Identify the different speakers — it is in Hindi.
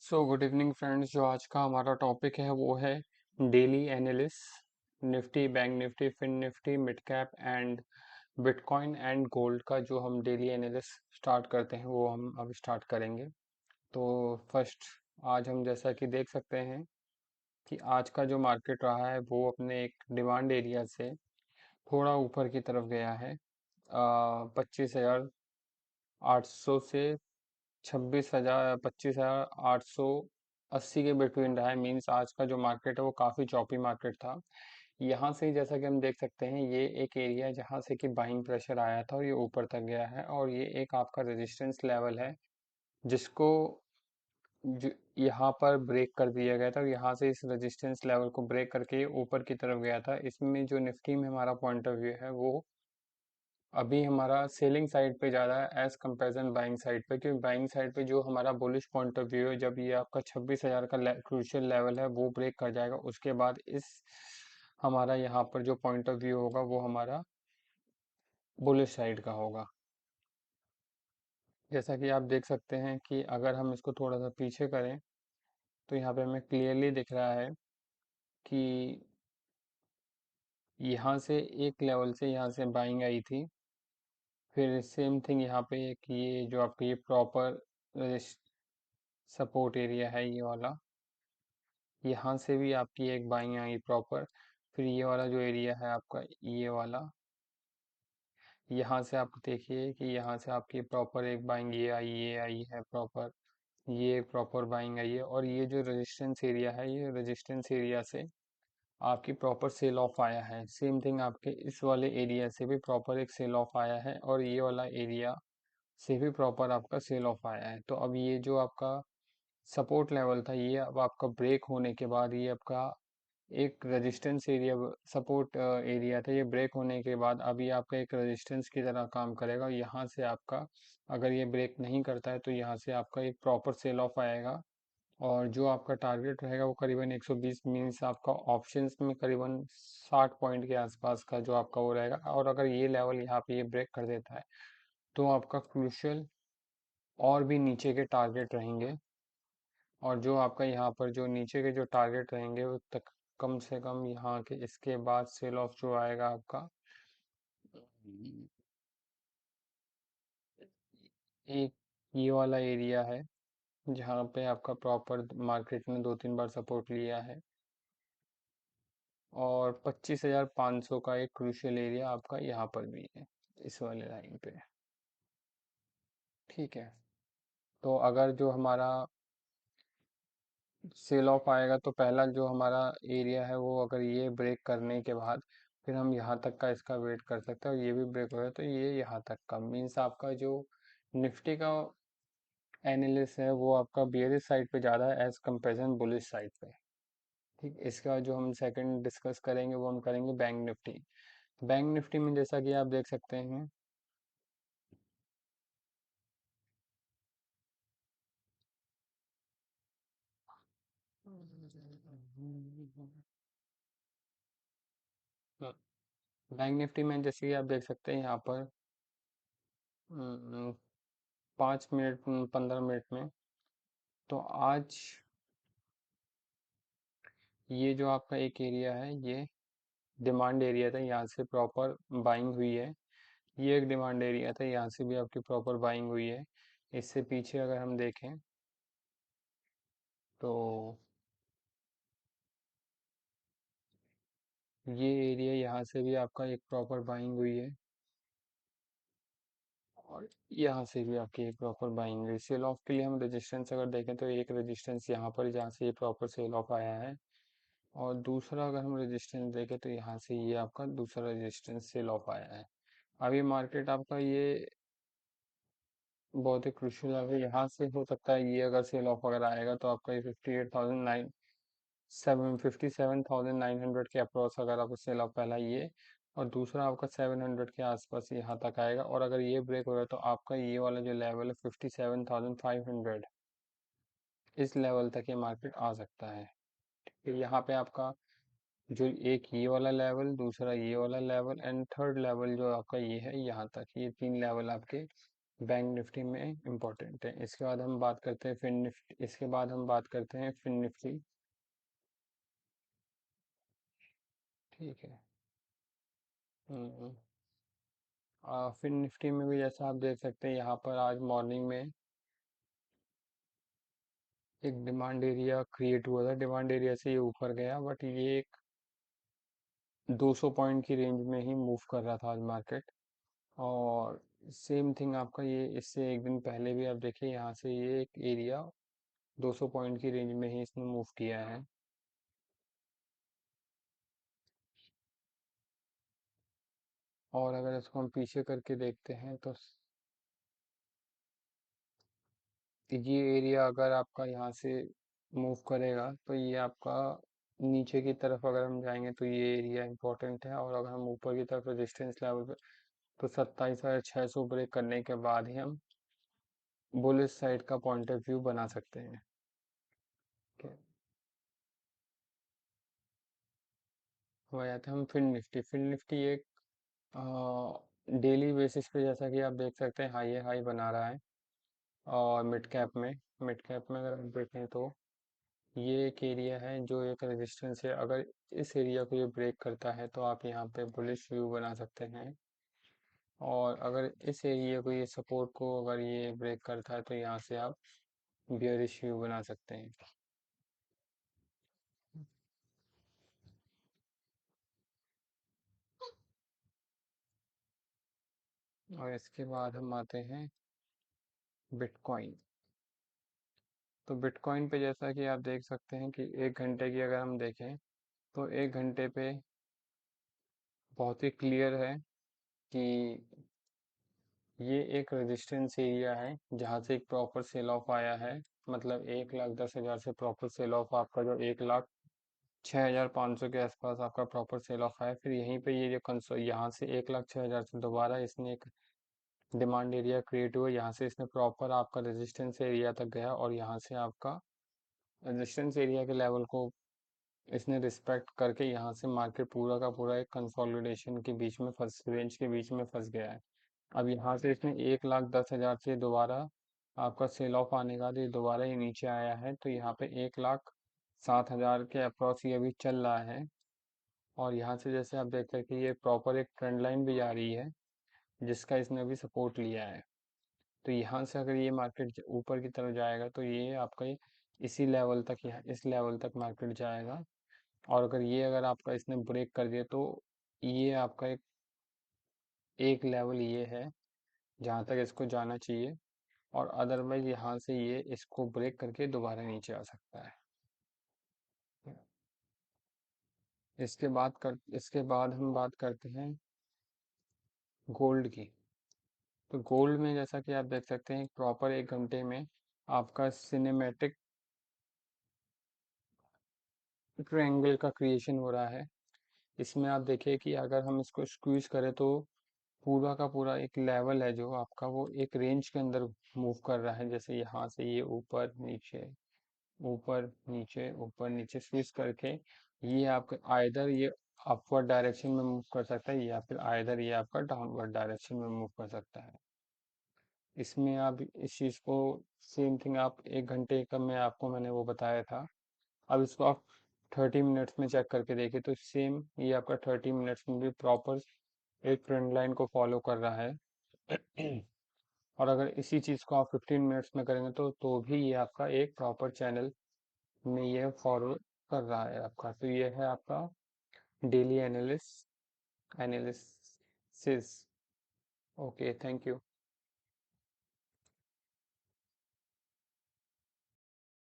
Speaker 1: Good evening friends. जो आज का हमारा टॉपिक है वो है daily analysis Nifty, bank Nifty, fin Nifty, mid cap and bitcoin and gold का जो हम डेली एनालिस स्टार्ट करते हैं वो हम अब स्टार्ट करेंगे। तो फर्स्ट, आज हम जैसा कि देख सकते हैं कि आज का जो मार्केट रहा है वो अपने एक डिमांड एरिया से थोड़ा ऊपर की तरफ गया है। 25,800 से 25,880 के बिटवीन रहा है। मीन्स आज का जो मार्केट है वो काफ़ी चॉपी मार्केट था। यहाँ से ही जैसा कि हम देख सकते हैं, ये एक एरिया है जहाँ से कि बाइंग प्रेशर आया था और ये ऊपर तक गया है, और ये एक आपका रेजिस्टेंस लेवल है जिसको यहाँ पर ब्रेक कर दिया गया था, और यहाँ से इस रेजिस्टेंस लेवल को ब्रेक करके ये ऊपर की तरफ गया था। इसमें जो निफ्टी में हमारा पॉइंट ऑफ व्यू है वो अभी हमारा सेलिंग साइड पे ज़्यादा है एज कंपेरिजन बाइंग साइड पे, क्योंकि बाइंग साइड पे जो हमारा बुलिश पॉइंट ऑफ व्यू है, जब ये आपका 26,000 का क्रूशियल लेवल है वो ब्रेक कर जाएगा, उसके बाद इस हमारा यहाँ पर जो पॉइंट ऑफ व्यू होगा वो हमारा बुलिश साइड का होगा। जैसा कि आप देख सकते हैं कि अगर हम इसको थोड़ा सा पीछे करें तो यहाँ पे हमें क्लियरली दिख रहा है कि यहाँ से एक लेवल से यहाँ से बाइंग आई थी, फिर सेम थिंग यहाँ पे एक ये जो आपका ये प्रॉपर सपोर्ट एरिया है ये वाला, यहाँ से भी आपकी एक बाइंग आई प्रॉपर। फिर ये वाला जो एरिया है आपका ये वाला, यहाँ से आप देखिए कि यहाँ से आपकी प्रॉपर एक बाइंग ये आई है प्रॉपर, ये एक प्रॉपर बाइंग आई है, और ये जो रेजिस्टेंस एरिया है ये रेजिस्टेंस एरिया से आपकी प्रॉपर सेल ऑफ आया है। सेम थिंग आपके इस वाले एरिया से भी प्रॉपर एक सेल ऑफ आया है, और ये वाला एरिया से भी प्रॉपर आपका सेल ऑफ आया है। तो अब ये जो आपका सपोर्ट लेवल था ये अब आपका ब्रेक होने के बाद ये आपका एक रेजिस्टेंस एरिया, सपोर्ट एरिया था, ये ब्रेक होने के बाद अभी आपका एक रेजिस्टेंस की तरह काम करेगा। यहाँ से आपका अगर ये ब्रेक नहीं करता है तो यहाँ से आपका एक प्रॉपर सेल ऑफ आएगा, और जो आपका टारगेट रहेगा वो करीबन 120, मीन्स आपका ऑप्शंस में करीबन 60 पॉइंट के आसपास का जो आपका वो रहेगा। और अगर ये लेवल यहाँ पे ये ब्रेक कर देता है तो आपका क्रूशियल और भी नीचे के टारगेट रहेंगे, और जो आपका यहाँ पर जो नीचे के जो टारगेट रहेंगे वो तक कम से कम यहाँ के इसके बाद सेल ऑफ जो आएगा आपका एक ये वाला एरिया है जहाँ पे आपका प्रॉपर मार्केट ने 2-3 बार सपोर्ट लिया है, और 25,500 का एक क्रूशियल एरिया आपका यहाँ पर भी है इस वाले लाइन पे। ठीक है, तो अगर जो हमारा सेल ऑफ आएगा तो पहला जो हमारा एरिया है वो अगर ये ब्रेक करने के बाद फिर हम यहाँ तक का इसका वेट कर सकते हैं, और ये भी ब्रेक हो गया तो ये यहाँ तक का, मीन्स आपका जो निफ्टी का एनालिस है वो आपका बियरिश साइड पे ज़्यादा है एज कंपेरिजन बुलिश साइड पे। ठीक, इसका जो हम सेकंड डिस्कस करेंगे वो हम करेंगे बैंक निफ्टी। बैंक निफ्टी में जैसा कि आप देख सकते हैं, बैंक निफ्टी में जैसे कि आप देख सकते हैं यहाँ पर 5 मिनट 15 मिनट में, तो आज ये जो आपका एक एरिया है ये डिमांड एरिया था, यहाँ से प्रॉपर बाइंग हुई है। ये एक डिमांड एरिया था, यहाँ से भी आपकी प्रॉपर बाइंग हुई है। इससे पीछे अगर हम देखें तो ये एरिया यहाँ से भी आपका एक प्रॉपर बाइंग हुई है, और यहाँ से भी आपकी एक प्रॉपर बाइंग हुई। सेल ऑफ के लिए हम रेजिस्टेंस अगर देखें तो एक रेजिस्टेंस यहाँ पर जहाँ से ये प्रॉपर सेल ऑफ आया है, और दूसरा अगर हम रेजिस्टेंस देखें तो यहाँ से ये आपका दूसरा रेजिस्टेंस सेल ऑफ आया है। अभी मार्केट आपका ये बहुत ही क्रूशियल है, यहाँ से हो सकता है ये अगर सेल ऑफ अगर आएगा तो आपका ये 57,900 के अप्रॉक्स अगर आपको सेल ऑफ पहला ये, और दूसरा आपका 700 के आसपास यहाँ तक आएगा, और अगर ये ब्रेक हो गया तो आपका ये वाला जो लेवल है 57,500, इस लेवल तक ये मार्केट आ सकता है। फिर यहाँ पे आपका जो एक ये वाला लेवल, दूसरा ये वाला लेवल एंड थर्ड लेवल जो आपका ये है यहाँ तक, ये 3 लेवल आपके बैंक निफ्टी में इम्पोर्टेंट है। इसके बाद हम बात करते हैं फिन निफ्टी, इसके बाद हम बात करते हैं फिन निफ्टी। ठीक है। हम्म, फिन निफ्टी में भी जैसा आप देख सकते हैं, यहाँ पर आज मॉर्निंग में एक डिमांड एरिया क्रिएट हुआ था। डिमांड एरिया से ये ऊपर गया, बट ये एक 200 पॉइंट की रेंज में ही मूव कर रहा था आज मार्केट। और सेम थिंग आपका ये इससे एक दिन पहले भी आप देखिए, यहाँ से ये एक एरिया 200 पॉइंट की रेंज में ही इसने मूव किया है। और अगर इसको हम पीछे करके देखते हैं तो ये एरिया अगर आपका यहाँ से मूव करेगा तो ये आपका नीचे की तरफ अगर हम जाएंगे तो ये एरिया इंपॉर्टेंट है। और अगर हम ऊपर की तरफ रेजिस्टेंस लेवल पे तो 27,600 ब्रेक करने के बाद ही हम बुलिश साइड का पॉइंट ऑफ व्यू बना सकते हैं। ठीक है। वह आते हैं हम फिन निफ्टी। फिन निफ्टी एक डेली बेसिस पे जैसा कि आप देख सकते हैं हाई हाई बना रहा है। और मिड कैप में अगर हम देखें तो ये एक एरिया है जो एक रेजिस्टेंस है। अगर इस एरिया को ये ब्रेक करता है तो आप यहाँ पे बुलिश व्यू बना सकते हैं। और अगर इस एरिया को ये सपोर्ट को अगर ये ब्रेक करता है तो यहाँ से आप बियरिश व्यू बना सकते हैं। और इसके बाद हम आते हैं बिटकॉइन। तो बिटकॉइन पे जैसा कि आप देख सकते हैं कि 1 घंटे की अगर हम देखें तो 1 घंटे पे बहुत ही क्लियर है कि ये एक रेजिस्टेंस एरिया है जहाँ से एक प्रॉपर सेल ऑफ आया है। मतलब 1,10,000 से प्रॉपर सेल ऑफ आपका जो 1,06,500 के आसपास आपका प्रॉपर सेल ऑफ आया। फिर यहीं पे ये जो कंसो यहाँ से 1,06,000 से दोबारा इसने एक डिमांड एरिया क्रिएट हुआ। यहाँ से इसने प्रॉपर आपका रेजिस्टेंस एरिया तक गया और यहाँ से आपका रेजिस्टेंस एरिया के लेवल को इसने रिस्पेक्ट करके यहाँ से मार्केट पूरा का पूरा एक कंसोलिडेशन के बीच में फंस रेंज के बीच में फंस गया है। अब यहाँ से इसने 1,10,000 से दोबारा आपका सेल ऑफ आने के बाद ये दोबारा ही नीचे आया है। तो यहाँ पे 1,07,000 के अप्रॉक्स ये अभी चल रहा है। और यहाँ से जैसे आप देख सकते हैं कि ये प्रॉपर एक ट्रेंड लाइन भी आ रही है जिसका इसने अभी सपोर्ट लिया है। तो यहाँ से अगर ये मार्केट ऊपर की तरफ जाएगा तो ये आपका इसी लेवल तक, यहाँ इस लेवल तक मार्केट जाएगा। और अगर ये अगर आपका इसने ब्रेक कर दिया तो ये आपका एक लेवल ये है जहाँ तक इसको जाना चाहिए। और अदरवाइज यहाँ से ये इसको ब्रेक करके दोबारा नीचे आ सकता है। इसके बाद हम बात करते हैं गोल्ड की। तो गोल्ड में जैसा कि आप देख सकते हैं प्रॉपर 1 घंटे में आपका सिनेमैटिक ट्रायंगल का क्रिएशन हो रहा है। इसमें आप देखिए कि अगर हम इसको स्क्वीज करें तो पूरा का पूरा एक लेवल है जो आपका वो एक रेंज के अंदर मूव कर रहा है। जैसे यहाँ से ये ऊपर नीचे स्विच करके ये आपका आइदर ये अपवर्ड डायरेक्शन में मूव कर सकता है या फिर आइदर ये आपका डाउनवर्ड डायरेक्शन में मूव कर सकता है। इसमें आप इस चीज़ को सेम थिंग आप 1 घंटे का मैं आपको मैंने वो बताया था। अब इसको आप 30 मिनट्स में चेक करके देखिए तो सेम ये आपका 30 मिनट्स में भी प्रॉपर एक ट्रेंड लाइन को फॉलो कर रहा है। और अगर इसी चीज़ को आप 15 मिनट्स में करेंगे तो भी ये आपका एक प्रॉपर चैनल में ये फॉलो कर रहा है आपका। तो ये है आपका daily analysis. Okay, thank you.